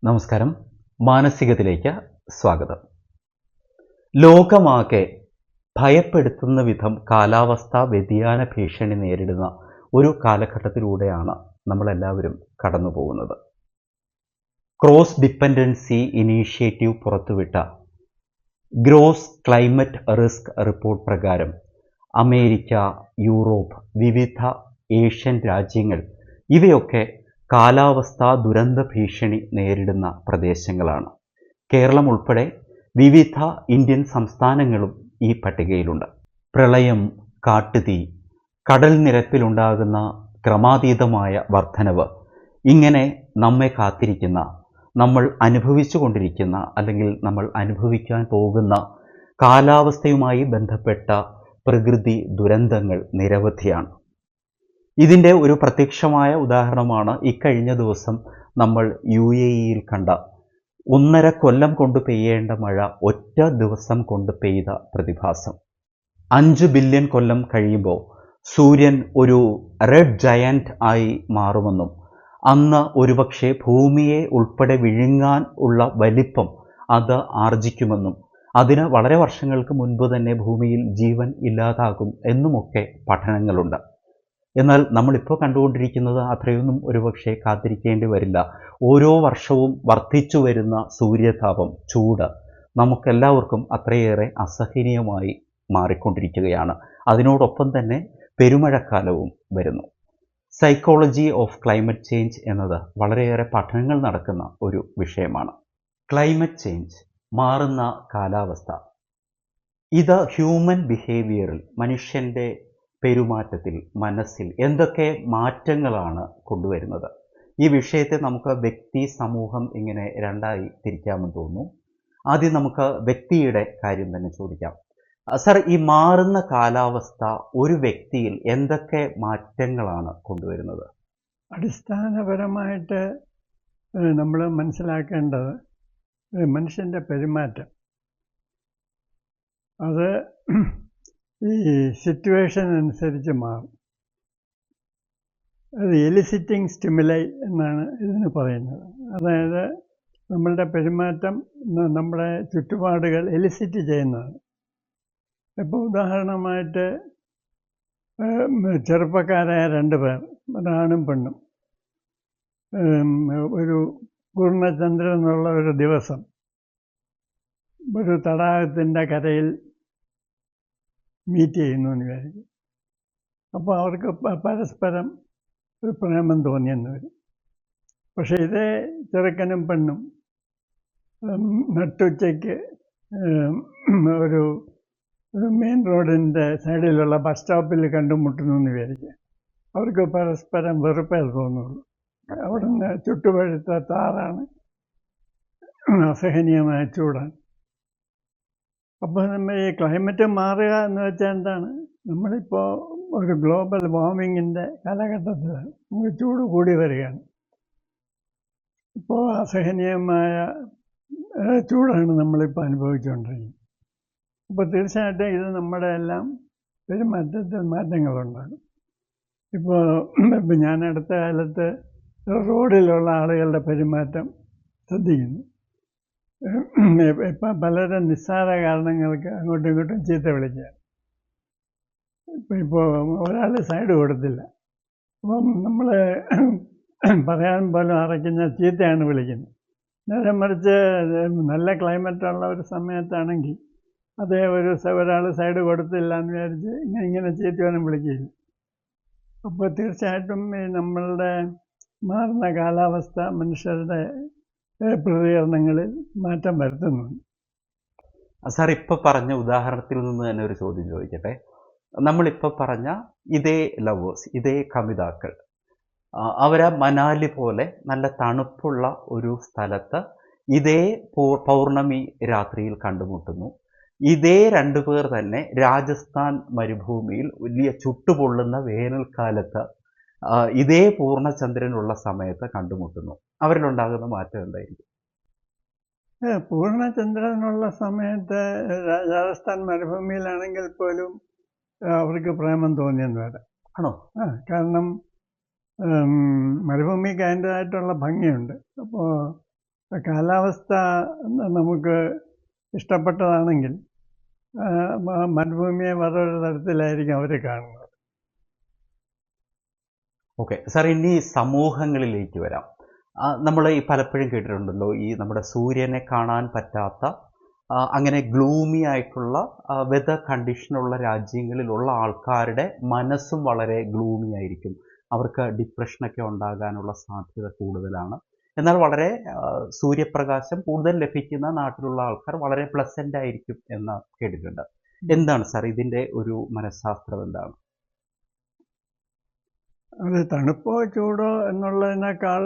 നമസ്കാരം. മാനസികത്തിലേക്ക് സ്വാഗതം. ലോകമാകെ ഭയപ്പെടുത്തുന്ന വിധം കാലാവസ്ഥാ വ്യതിയാന ഭീഷണി നേരിടുന്ന ഒരു കാലഘട്ടത്തിലൂടെയാണ് നമ്മളെല്ലാവരും കടന്നു പോകുന്നത്. ക്രോസ് ഡിപ്പെൻഡൻസി ഇനീഷ്യേറ്റീവ് പുറത്തുവിട്ട ഗ്രോസ് ക്ലൈമറ്റ് റിസ്ക് റിപ്പോർട്ട് പ്രകാരം അമേരിക്ക, യൂറോപ്പ്, വിവിധ ഏഷ്യൻ രാജ്യങ്ങൾ ഇവയൊക്കെ കാലാവസ്ഥാ ദുരന്ത ഭീഷണി നേരിടുന്ന പ്രദേശങ്ങളാണ്. കേരളം ഉൾപ്പെടെ വിവിധ ഇന്ത്യൻ സംസ്ഥാനങ്ങളും ഈ പട്ടികയിലുണ്ട്. പ്രളയം, കാട്ടുതീ, കടൽ നിരപ്പിലുണ്ടാകുന്ന ക്രമാതീതമായ വർധനവ്, ഇങ്ങനെ നമ്മെ കാത്തിരിക്കുന്ന, നമ്മൾ അനുഭവിച്ചു കൊണ്ടിരിക്കുന്ന അല്ലെങ്കിൽ നമ്മൾ അനുഭവിക്കാൻ പോകുന്ന കാലാവസ്ഥയുമായി ബന്ധപ്പെട്ട പ്രകൃതി ദുരന്തങ്ങൾ നിരവധിയാണ്. ഇതിൻ്റെ ഒരു പ്രത്യക്ഷമായ ഉദാഹരണമാണ് ഇക്കഴിഞ്ഞ ദിവസം നമ്മൾ UAE-യിൽ കണ്ട 1.5 കൊല്ലം കൊണ്ട് പെയ്യേണ്ട മഴ ഒറ്റ ദിവസം കൊണ്ട് പെയ്ത പ്രതിഭാസം. 5 ബില്യൺ കൊല്ലം കഴിയുമ്പോൾ സൂര്യൻ ഒരു റെഡ് ജയന്റ് ആയി മാറുമെന്നും അന്ന് ഒരുപക്ഷെ ഭൂമിയെ ഉൾപ്പെടെ വിഴുങ്ങാൻ ഉള്ള വലിപ്പം അത് ആർജിക്കുമെന്നും അതിന് വളരെ വർഷങ്ങൾക്ക് മുൻപ് തന്നെ ഭൂമിയിൽ ജീവൻ ഇല്ലാതാകും എന്നുമൊക്കെ പഠനങ്ങളുണ്ട്. എന്നാൽ നമ്മളിപ്പോൾ കണ്ടുകൊണ്ടിരിക്കുന്നത് അത്രയൊന്നും ഒരുപക്ഷെ കാത്തിരിക്കേണ്ടി വരില്ല. ഓരോ വർഷവും വർദ്ധിച്ചു വരുന്ന സൂര്യതാപം, ചൂട് നമുക്കെല്ലാവർക്കും അത്രയേറെ അസഹനീയമായി മാറിക്കൊണ്ടിരിക്കുകയാണ്. അതിനോടൊപ്പം തന്നെ പെരുമഴക്കാലവും വരുന്നു. സൈക്കോളജി ഓഫ് ക്ലൈമറ്റ് ചേഞ്ച് എന്നത് വളരെയേറെ പഠനങ്ങൾ നടക്കുന്ന ഒരു വിഷയമാണ്. ക്ലൈമറ്റ് ചേഞ്ച്, മാറുന്ന കാലാവസ്ഥ, ഇത് ഹ്യൂമൻ ബിഹേവിയറിൽ, മനുഷ്യൻ്റെ പെരുമാറ്റത്തിൽ, മനസ്സിൽ എന്തൊക്കെ മാറ്റങ്ങളാണ് കൊണ്ടുവരുന്നത്? ഈ വിഷയത്തെ നമുക്ക് വ്യക്തി, സമൂഹം ഇങ്ങനെ രണ്ടായി തിരിക്കാമെന്ന് തോന്നുന്നു. ആദ്യം നമുക്ക് വ്യക്തിയുടെ കാര്യം തന്നെ ചോദിക്കാം. സർ, ഈ മാറുന്ന കാലാവസ്ഥ ഒരു വ്യക്തിയിൽ എന്തൊക്കെ മാറ്റങ്ങളാണ് കൊണ്ടുവരുന്നത്? അടിസ്ഥാനപരമായിട്ട് നമ്മൾ മനസ്സിലാക്കേണ്ടത് മനുഷ്യൻ്റെ പെരുമാറ്റം, അത് ഈ സിറ്റുവേഷൻ അനുസരിച്ച് മാറും. അത് എലിസിറ്റിംഗ് സ്റ്റിമുലൈ എന്നാണ് ഇതിന് പറയുന്നത്. അതായത് നമ്മളുടെ പെരുമാറ്റം നമ്മുടെ ചുറ്റുപാടുകൾ എലിസിറ്റ് ചെയ്യുന്നതാണ്. ഇപ്പോൾ ഉദാഹരണമായിട്ട് ചെറുപ്പക്കാരായ 2 പേർ, ഒരാണും പെണ്ണും, ഒരു പൂർണ്ണചന്ദ്രൻ എന്നുള്ള ഒരു ദിവസം ഒരു തടാകത്തിൻ്റെ കരയിൽ മീറ്റ് ചെയ്യുന്നു എന്ന് വിചാരിക്കും. അപ്പോൾ അവർക്ക് പരസ്പരം ഒരു പ്രേമം തോന്നിയെന്ന് വരും. പക്ഷേ ഇതേ ചെറുക്കനും പെണ്ണും നട്ടുച്ചയ്ക്ക് ഒരു മെയിൻ റോഡിൻ്റെ സൈഡിലുള്ള ബസ് സ്റ്റോപ്പിൽ കണ്ടുമുട്ടുന്നു എന്ന് വിചാരിക്കുക. അവർക്ക് പരസ്പരം വെറുപ്പേ തോന്നുള്ളൂ. അവിടുന്ന് ചുട്ടുപഴുത്ത താറാണ്, അസഹനീയമായ ചൂടാണ്. അപ്പോൾ നമ്മൾ ഈ ക്ലൈമറ്റ് മാറുക എന്ന് വെച്ചാൽ എന്താണ്? നമ്മളിപ്പോൾ ഒരു ഗ്ലോബൽ വാർമിങ്ങിൻ്റെ കാലഘട്ടത്തിലാണ്. നമുക്ക് ചൂട് കൂടി വരികയാണ്. ഇപ്പോൾ അസഹനീയമായ ചൂടാണ് നമ്മളിപ്പോൾ അനുഭവിച്ചുകൊണ്ടിരിക്കുന്നത്. അപ്പോൾ തീർച്ചയായിട്ടും ഇത് നമ്മുടെ എല്ലാം പെരുമാറ്റത്തിൽ മാറ്റങ്ങളുണ്ടാകും. ഇപ്പോൾ ഞാൻ അടുത്ത കാലത്ത് റോഡിലുള്ള ആളുകളുടെ പെരുമാറ്റം ശ്രദ്ധിക്കുന്നു. ഇപ്പം പലരും നിസ്സാര കാരണങ്ങൾക്ക് അങ്ങോട്ടും ഇങ്ങോട്ടും ചീത്ത വിളിക്കുക. ഇപ്പോൾ ഒരാൾ സൈഡ് കൊടുത്തില്ല, അപ്പം നമ്മൾ പറയാൻ പോലും അറയ്ക്കുന്ന ചീത്തയാണ് വിളിക്കുന്നത്. നേരെ മറിച്ച് നല്ല ക്ലൈമറ്റുള്ള ഒരു സമയത്താണെങ്കിൽ അതേ ഒരാൾ സൈഡ് കൊടുത്തില്ല എന്ന് വിചാരിച്ച് ഇങ്ങനെ ചീത്തയൊന്നും വിളിക്കില്ല. അപ്പോൾ തീർച്ചയായിട്ടും ഈ നമ്മളുടെ മാറുന്ന കാലാവസ്ഥ മനുഷ്യരുടെ പ്രതികരണങ്ങളിൽ മാറ്റം വരുത്തുന്നുണ്ട്. സാർ, ഇപ്പോൾ പറഞ്ഞ ഉദാഹരണത്തിൽ നിന്ന് തന്നെ ഒരു ചോദ്യം ചോദിക്കട്ടെ. നമ്മളിപ്പോൾ പറഞ്ഞ ഇതേ ലവേഴ്സ്, ഇതേ കമിതാക്കൾ, അവരെ മനാലി പോലെ നല്ല തണുപ്പുള്ള ഒരു സ്ഥലത്ത് ഇതേ പൗർണമി രാത്രിയിൽ കണ്ടുമുട്ടുന്നു. ഇതേ 2 പേർ തന്നെ രാജസ്ഥാൻ മരുഭൂമിയിൽ വലിയ ചുട്ടുപൊള്ളുന്ന വേനൽക്കാലത്ത് ഇതേ പൂർണ്ണചന്ദ്രനുള്ള സമയത്ത് കണ്ടുമുട്ടുന്നു. അവരിലുണ്ടാകുന്ന മാറ്റം എന്തായിരിക്കും? പൂർണ്ണചന്ദ്രനുള്ള സമയത്ത് രാജസ്ഥാൻ മരുഭൂമിയിലാണെങ്കിൽ പോലും അവർക്ക് പ്രേമം തോന്നിയെന്ന് വരാം. ആണോ? കാരണം മരുഭൂമിക്ക് അതിൻ്റേതായിട്ടുള്ള ഭംഗിയുണ്ട്. അപ്പോൾ കാലാവസ്ഥ നമുക്ക് ഇഷ്ടപ്പെട്ടതാണെങ്കിൽ മരുഭൂമിയെ വേറൊരു തരത്തിലായിരിക്കും അവർ കാണുന്നത്. ഓക്കെ സാർ, ഇനി സമൂഹങ്ങളിലേക്ക് വരാം. നമ്മൾ ഈ പലപ്പോഴും കേട്ടിട്ടുണ്ടല്ലോ, ഈ നമ്മുടെ സൂര്യനെ കാണാൻ പറ്റാത്ത അങ്ങനെ ഗ്ലൂമി ആയിട്ടുള്ള വെതർ കണ്ടീഷനുള്ള രാജ്യങ്ങളിലുള്ള ആൾക്കാരുടെ മനസ്സും വളരെ ഗ്ലൂമി ആയിരിക്കും. അവർക്ക് ഡിപ്രഷനൊക്കെ ഉണ്ടാകാനുള്ള സാധ്യത കൂടുതലാണ്. എന്നാൽ വളരെ സൂര്യപ്രകാശം കൂടുതൽ ലഭിക്കുന്ന നാട്ടിലുള്ള ആൾക്കാർ വളരെ പ്ലസൻ്റ് ആയിരിക്കും എന്ന് കേട്ടിട്ടുണ്ട്. എന്താണ് സാർ ഇതിൻ്റെ ഒരു മനഃശാസ്ത്രം എന്താണ്? അത് തണുപ്പോ ചൂടോ എന്നുള്ളതിനേക്കാൾ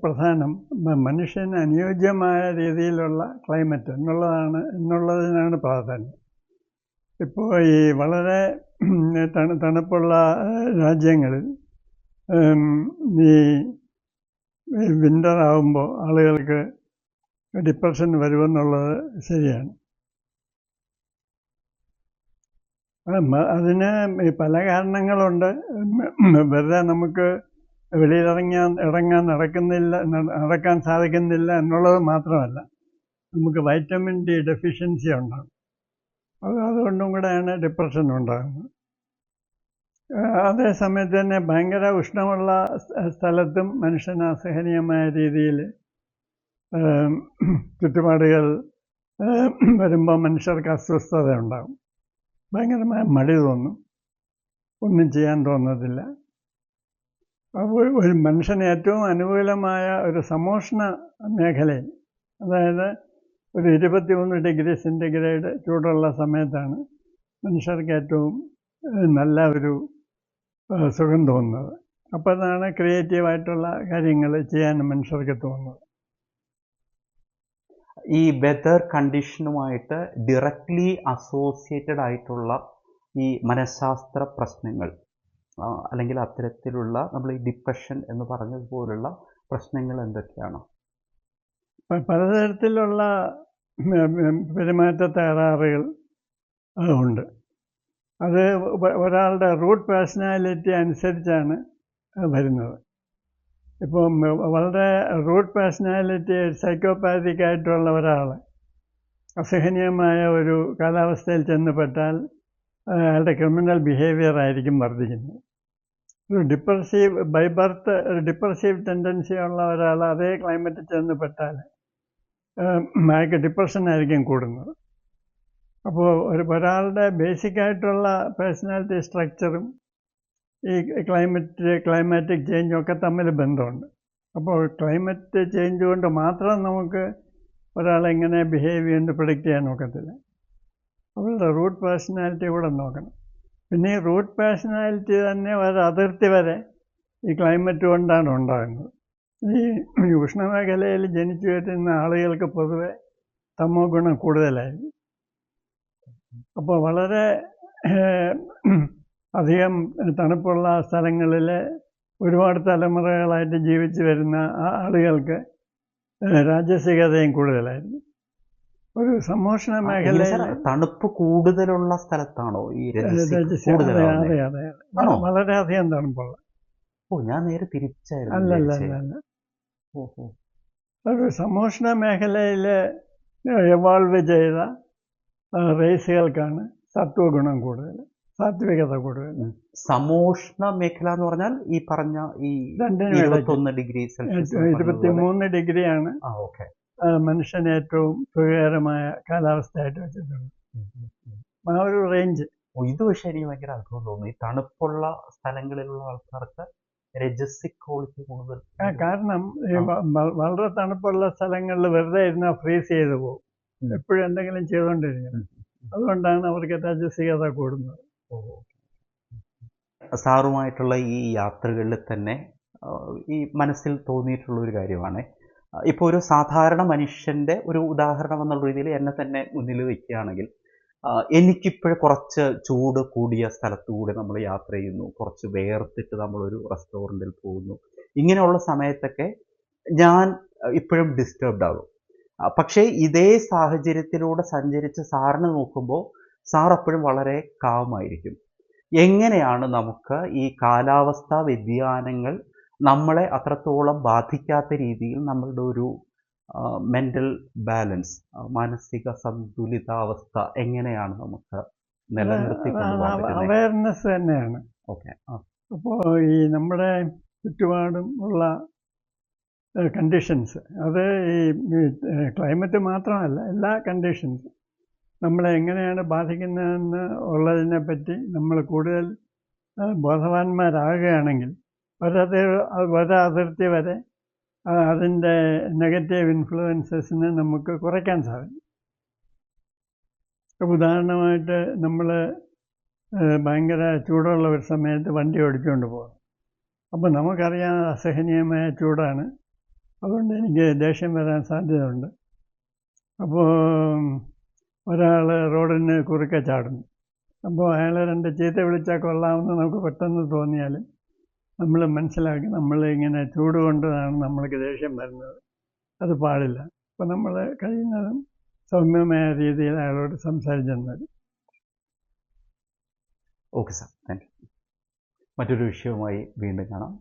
പ്രധാനം മനുഷ്യന് അനുയോജ്യമായ രീതിയിലുള്ള ക്ലൈമറ്റ് എന്നുള്ളതിനാണ് പ്രാധാന്യം. ഇപ്പോൾ ഈ വളരെ തണുപ്പുള്ള രാജ്യങ്ങളിൽ ഈ വിൻ്റർ ആകുമ്പോൾ ആളുകൾക്ക് ഡിപ്രഷൻ വരുമെന്നുള്ളത് ശരിയാണ്. അതിന് പല കാരണങ്ങളുണ്ട്. വെറുതെ നമുക്ക് വെളിയിലിറങ്ങാൻ നടക്കാൻ സാധിക്കുന്നില്ല എന്നുള്ളത് മാത്രമല്ല, നമുക്ക് വൈറ്റമിൻ ഡി ഡെഫിഷ്യൻസി ഉണ്ടാകും. അതുകൊണ്ടും കൂടെയാണ് ഡിപ്രഷൻ ഉണ്ടാകുന്നത്. അതേസമയത്ത് തന്നെ ഭയങ്കര ഉഷ്ണമുള്ള സ്ഥലത്തും മനുഷ്യന് അസഹനീയമായ രീതിയിൽ ചുറ്റുപാടുകൾ വരുമ്പോൾ മനുഷ്യർക്ക് അസ്വസ്ഥത ഉണ്ടാകും. ഭയങ്കരമായ മടി തോന്നും, ഒന്നും ചെയ്യാൻ തോന്നത്തില്ല. അപ്പോൾ ഒരു മനുഷ്യന് ഏറ്റവും അനുകൂലമായ ഒരു സമോഷ്ണ മേഖലയിൽ, അതായത് ഒരു 23 ഡിഗ്രി സെൻറ്റിഗ്രേഡ് ചൂടുള്ള സമയത്താണ് മനുഷ്യർക്ക് ഏറ്റവും നല്ല ഒരു സുഖം തോന്നുന്നത്. അപ്പോൾ അതാണ് ക്രിയേറ്റീവായിട്ടുള്ള കാര്യങ്ങൾ ചെയ്യാൻ മനുഷ്യർക്ക് തോന്നുന്നത്. ഈ വെതർ കണ്ടീഷനുമായിട്ട് ഡയറക്റ്റ്ലി അസോസിയേറ്റഡ് ആയിട്ടുള്ള ഈ മനഃശാസ്ത്ര പ്രശ്നങ്ങൾ അല്ലെങ്കിൽ അത്തരത്തിലുള്ള നമ്മൾ ഈ ഡിപ്രഷൻ എന്ന് പറഞ്ഞതുപോലുള്ള പ്രശ്നങ്ങൾ എന്തൊക്കെയാണ്? പലതരത്തിലുള്ള പെരുമാറ്റ തകരാറുകൾ ഉണ്ട്. അത് ഒരാളുടെ റൂട്ട് പേഴ്സണാലിറ്റി അനുസരിച്ചാണ് വരുന്നത്. ഇപ്പം വളരെ റൂട്ട് പേഴ്സണാലിറ്റി സൈക്കോപാത്തിക് ആയിട്ടുള്ള ഒരാൾ അസഹനീയമായ ഒരു കാലാവസ്ഥയിൽ ചെന്നപ്പെട്ടാൽ അയാളുടെ ക്രിമിനൽ ബിഹേവിയർ ആയിരിക്കും വർദ്ധിക്കുന്നത്. ഒരു ബൈ ബർത്ത് ഡിപ്രസീവ് ടെൻഡൻസി ഉള്ള ഒരാൾ അതേ ക്ലൈമറ്റിൽ ചെന്നപ്പെട്ടാൽ അയാൾക്ക് ഡിപ്രഷൻ ആയിരിക്കും കൂടുന്നത്. അപ്പോൾ ഒരാളുടെ ബേസിക്കായിട്ടുള്ള പേഴ്സണാലിറ്റി സ്ട്രക്ചറും ഈ ക്ലൈമാറ്റിക് ചേഞ്ചും ഒക്കെ തമ്മിൽ ബന്ധമുണ്ട്. അപ്പോൾ ക്ലൈമറ്റ് ചേഞ്ച് കൊണ്ട് മാത്രം നമുക്ക് ഒരാളെങ്ങനെ ബിഹേവ് ചെയ്യുന്നത് പ്രിഡിക്റ്റ് ചെയ്യാൻ ഒക്കത്തില്ല. അവരുടെ റൂട്ട് പേഴ്സണാലിറ്റി കൂടെ നോക്കണം. പിന്നെ ഈ റൂട്ട് പേഴ്സണാലിറ്റി തന്നെ ഒരു അതിർത്തി വരെ ഈ ക്ലൈമറ്റ് കൊണ്ടാണ് ഉണ്ടാകുന്നത്. ഈ ഉഷ്ണമേഖലയിൽ ജനിച്ചു വരുന്ന ആളുകൾക്ക് പൊതുവെ തമോ ഗുണം കൂടുതലായിരിക്കും. അപ്പോൾ വളരെ അധികം തണുപ്പുള്ള സ്ഥലങ്ങളിൽ ഒരുപാട് തലമുറകളായിട്ട് ജീവിച്ചു വരുന്ന ആളുകൾക്ക് രാജസികതയും കൂടുതലായിരുന്നു. ഒരു സമോഷണ മേഖലയിൽ തണുപ്പ് കൂടുതലുള്ള സ്ഥലത്താണോ ഈ അതെ വളരെയധികം തണുപ്പുള്ള. ഞാൻ നേരെ തിരിച്ചായിരുന്നു. അല്ല ഒരു സമോഷണ മേഖലയിൽ എവോൾവ് ചെയ്ത റേസുകൾക്കാണ് സത്വഗുണം കൂടുതൽ, സാത്വികത കൂടുതൽ. സമോഷ്ണ മേഖല എന്ന് പറഞ്ഞാൽ ഈ പറഞ്ഞ ഈ 21 ഡിഗ്രി സെൽഷ്യസ് 23 ഡിഗ്രിയാണ് മനുഷ്യന് ഏറ്റവും സുഖകരമായ കാലാവസ്ഥയായിട്ട് വെച്ചിട്ടുണ്ട്. ആ ഒരു റേഞ്ച്. ഇത് പക്ഷേ എനിക്ക് ഭയങ്കര അത്ഭുതം തോന്നുന്നു. ഈ തണുപ്പുള്ള സ്ഥലങ്ങളിലുള്ള ആൾക്കാർക്ക് രജസിക് ക്വാളിറ്റി കൂടുതൽ. കാരണം വളരെ തണുപ്പുള്ള സ്ഥലങ്ങളിൽ വെറുതെ ഇരുന്നാൽ ഫ്രീസ് ചെയ്ത് പോകും. എപ്പോഴും എന്തെങ്കിലും ചെയ്തുകൊണ്ടിരിക്കണം. അതുകൊണ്ടാണ് അവർക്ക് രജസികത കൂടുന്നത്. സാറുമായിട്ടുള്ള ഈ യാത്രകളിൽ തന്നെ ഈ മനസ്സിൽ തോന്നിയിട്ടുള്ള ഒരു കാര്യമാണ്, ഇപ്പോൾ ഒരു സാധാരണ മനുഷ്യൻ്റെ ഒരു ഉദാഹരണം എന്നുള്ള രീതിയിൽ എന്നെ തന്നെ മുന്നിൽ വയ്ക്കുകയാണെങ്കിൽ, എനിക്കിപ്പോഴും കുറച്ച് ചൂട് കൂടിയ സ്ഥലത്തുകൂടി നമ്മൾ യാത്ര ചെയ്യുന്നു, കുറച്ച് വേർത്തിട്ട് നമ്മളൊരു റെസ്റ്റോറൻറ്റിൽ പോകുന്നു. ഇങ്ങനെയുള്ള സമയത്തൊക്കെ ഞാൻ ഇപ്പോഴും ഡിസ്റ്റർബ്ഡ് ആകും. പക്ഷേ ഇതേ സാഹചര്യത്തിലൂടെ സഞ്ചരിച്ച് സാറിനെ നോക്കുമ്പോൾ സാർ എപ്പോഴും വളരെ കാമായിരിക്കും. എങ്ങനെയാണ് നമുക്ക് ഈ കാലാവസ്ഥാ വ്യതിയാനങ്ങൾ നമ്മളെ അത്രത്തോളം ബാധിക്കാത്ത രീതിയിൽ നമ്മളുടെ ഒരു മെൻ്റൽ ബാലൻസ്, മാനസിക സന്തുലിതാവസ്ഥ എങ്ങനെയാണ് നമുക്ക് നിലനിർത്തിക്കൊണ്ടുപോകാൻ പറ്റുന്നത്? അവയർനെസ് തന്നെയാണ്. ഓക്കെ. അപ്പോൾ ഈ നമ്മുടെ ചുറ്റുപാടും ഉള്ള കണ്ടീഷൻസ്, അത് ഈ ക്ലൈമറ്റ് മാത്രമല്ല, എല്ലാ കണ്ടീഷൻസും നമ്മളെ എങ്ങനെയാണ് ബാധിക്കുന്നതെന്ന് ഉള്ളതിനെ പറ്റി നമ്മൾ കൂടുതൽ ബോധവാന്മാരാകുകയാണെങ്കിൽ ഒരതിർത്തി വരെ അതിൻ്റെ നെഗറ്റീവ് ഇൻഫ്ലുവൻസസിനെ നമുക്ക് കുറയ്ക്കാൻ സാധിക്കും. ഉദാഹരണമായിട്ട് നമ്മൾ ഭയങ്കര ചൂടുള്ള ഒരു സമയത്ത് വണ്ടി ഓടിച്ചുകൊണ്ട് പോകും. അപ്പോൾ നമുക്കറിയാം അസഹനീയമായ ചൂടാണ്, അതുകൊണ്ട് എനിക്ക് ദേഷ്യം വരാൻ സാധ്യതയുണ്ട്. അപ്പോൾ ഒരാൾ റോഡിന് കുറുക്കെ ചാടുന്നു. അപ്പോൾ അയാൾ രണ്ട് ചീത്ത വിളിച്ചാൽ കൊള്ളാമെന്ന് നമുക്ക് പെട്ടെന്ന് തോന്നിയാലും നമ്മൾ മനസ്സിലാക്കി നമ്മൾ ഇങ്ങനെ ചൂട് കൊണ്ടാണ് നമ്മൾക്ക് ദേഷ്യം വരുന്നത്, അത് പാടില്ല. അപ്പോൾ നമ്മൾ കഴിയുന്നതും സൗമ്യമായ രീതിയിൽ അയാളോട് സംസാരിച്ചെന്ന് വരും. Okay sir, thank you. മറ്റൊരു വിഷയവുമായി വീണ്ടും കാണാം.